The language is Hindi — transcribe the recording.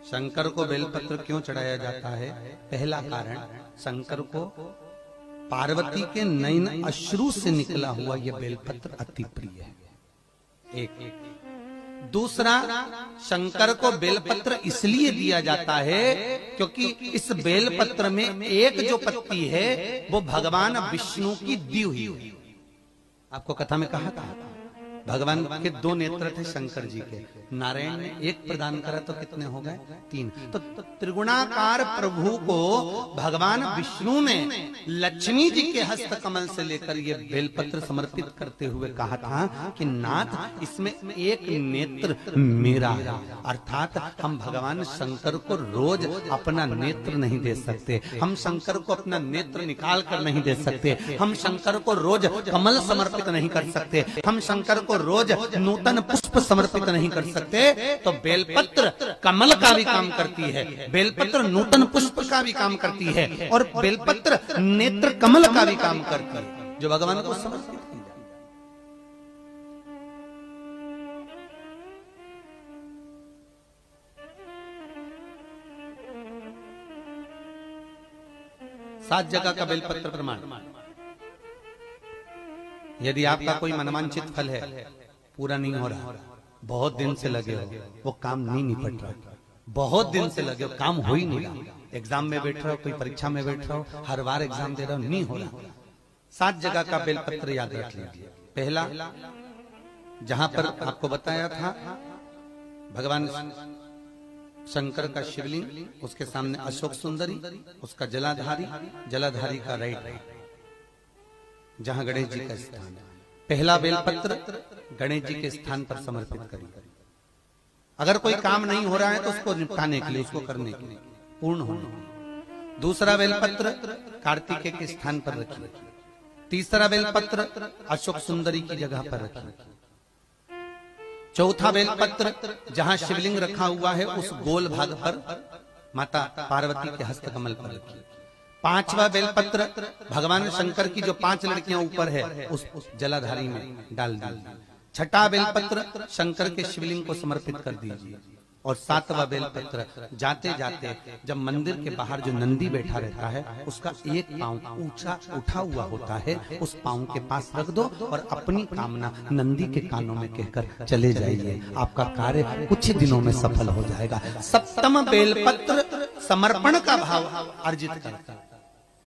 शंकर को बेलपत्र क्यों चढ़ाया जाता है? पहला कारण, शंकर को पार्वती के नयन अश्रु से निकला हुआ यह बेलपत्र अति प्रिय है, एक। दूसरा, शंकर को बेलपत्र इसलिए दिया जाता है क्योंकि इस बेलपत्र में एक जो पत्ती है वो भगवान विष्णु की दी हुई है। आपको कथा में कहा था, भगवान के दो नेत्र थे शंकर जी के, नारायण ने एक प्रदान करा तो कितने हो गए? 3। तो त्रिगुणाकार प्रभु को भगवान विष्णु ने लक्ष्मी जी के हस्त कमल से लेकर ये बेलपत्र समर्पित करते हुए कहा था कि नाथ इसमें एक नेत्र मेरा है, अर्थात हम भगवान शंकर को रोज अपना नेत्र नहीं दे सकते, हम शंकर को अपना नेत्र निकाल कर नहीं दे सकते, हम शंकर को रोज कमल समर्पित नहीं कर सकते, हम शंकर को रोज नूतन पुष्प समर्पित नहीं कर सकते। तो बेलपत्र कमल का भी काम करती है, बेलपत्र नूतन पुष्प का भी काम करती है, और बेलपत्र नेत्र कमल का भी काम करती है जो भगवान को समर्पित की जाए। 7 जगह का बेलपत्र प्रमाण। यदि आपका कोई मनवांचित फल है, पूरा नहीं हो रहा, बहुत दिन से लगे हो, वो काम नहीं निपट रहा, बहुत दिन से लगे हो, काम हो ही नहीं रहा, एग्जाम में बैठ रहे हो, कोई परीक्षा में बैठ रहे हो, हर बार एग्जाम दे रहे हो, नहीं हो रहा, 7 जगह का बेलपत्र याद रख लीजिए। पहला, जहां पर आपको बताया था भगवान शंकर का शिवलिंग, उसके सामने अशोक सुंदरी, उसका जलाधारी, जलाधारी का राइट, जहां गणेश जी का स्थान है। पहला बेलपत्र गणेश जी के स्थान पर समर्पित करिए। अगर कोई काम नहीं हो रहा है तो उसको निपटाने के लिए, उसको करने के लिए, पूर्ण होने। दूसरा बेलपत्र कार्तिकेय के स्थान पर रखिए। तीसरा बेलपत्र अशोक सुंदरी की जगह पर रखिए। चौथा बेलपत्र जहां शिवलिंग रखा हुआ है उस गोल भाग पर माता पार्वती के हस्त कमल पर रखिए। 5वां बेलपत्र भगवान शंकर की जो 5 लड़कियां ऊपर है उस जलाधारी में डाल दीजिए। 6ठा बेलपत्र शंकर के शिवलिंग को समर्पित कर दीजिए। और 7वां बेलपत्र जाते जाते जब मंदिर के बाहर जो नंदी बैठा रहता है उसका एक पांव ऊंचा उठा हुआ होता है, उस पांव के पास रख दो और अपनी कामना नंदी के कानों में कहकर चले जाइए, आपका कार्य कुछ दिनों में सफल हो जाएगा। 7वां बेलपत्र समर्पण का भाव अर्जित करता है।